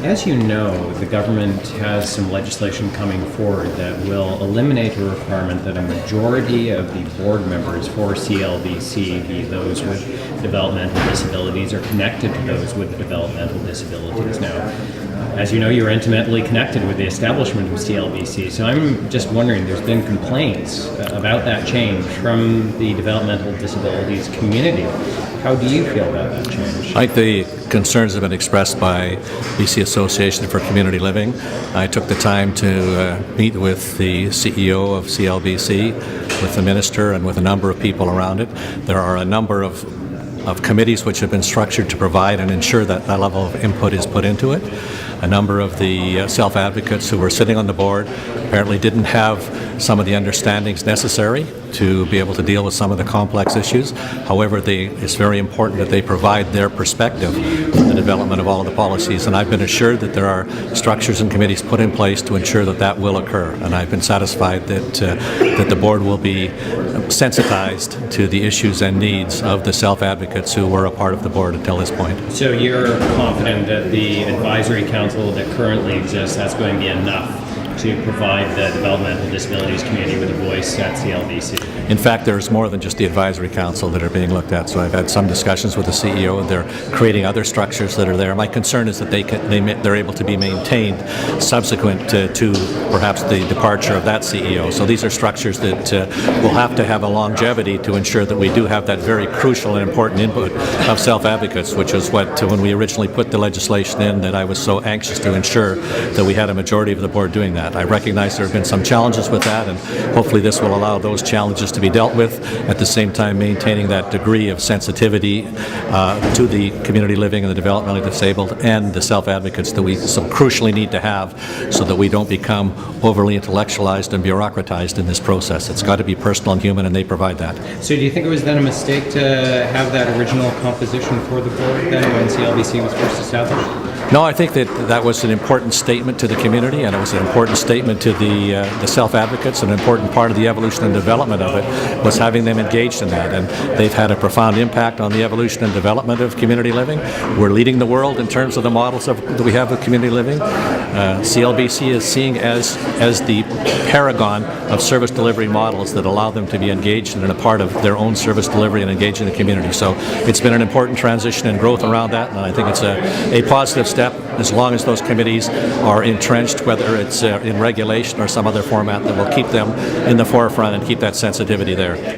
As you know, the government has some legislation coming forward that will eliminate a requirement that a majority of the board members for CLBC be those with developmental disabilities or connected to those with developmental disabilities. Now, as you know, you're intimately connected with the establishment of CLBC, so I'm just wondering, there's been complaints about that change from the developmental disabilities community. How do you feel about that change? I think the concerns have been expressed by BC Association for Community Living. I took the time to meet with the CEO of CLBC, with the minister, and with a number of people around it. There are a number of committees which have been structured to provide and ensure that that level of input is put into it. A number of the self-advocates who were sitting on the board apparently didn't have some of the understandings necessary to be able to deal with some of the complex issues. However, it's very important that they provide their perspective on the development of all of the policies, and I've been assured that there are structures and committees put in place to ensure that that will occur, and I've been satisfied that the board will be sensitized to the issues and needs of the self-advocates who were a part of the board until this point. So you're confident that the advisory council that currently exists, that's going to be enough to provide the developmental disabilities community with a voice at CLBC? In fact, there's more than just the advisory council that are being looked at. So I've had some discussions with the CEO, and they're creating other structures that are there. My concern is that they're able to be maintained subsequent to perhaps the departure of that CEO. So these are structures that will have to have a longevity to ensure that we do have that very crucial and important input of self-advocates, which is what, when we originally put the legislation in, that I was so anxious to ensure that we had a majority of the board doing that. I recognize there have been some challenges with that, and hopefully this will allow those challenges to be dealt with, at the same time maintaining that degree of sensitivity to the community living and the developmentally disabled and the self-advocates that we so crucially need to have, so that we don't become overly intellectualized and bureaucratized in this process. It's got to be personal and human, and they provide that. So do you think it was then a mistake to have that original composition for the board then when CLBC was first established? No, I think that was an important statement to the community, and it was an important statement to the self-advocates. An important part of the evolution and development of it was having them engaged in that, and they've had a profound impact on the evolution and development of community living. We're leading the world in terms of the models that we have of community living. CLBC is seen as the paragon of service delivery models that allow them to be engaged and a part of their own service delivery and engage in the community. So it's been an important transition and growth around that, and I think it's a positive step, as long as those committees are entrenched, whether it's in regulation or some other format that will keep them in the forefront and keep that sensitivity there.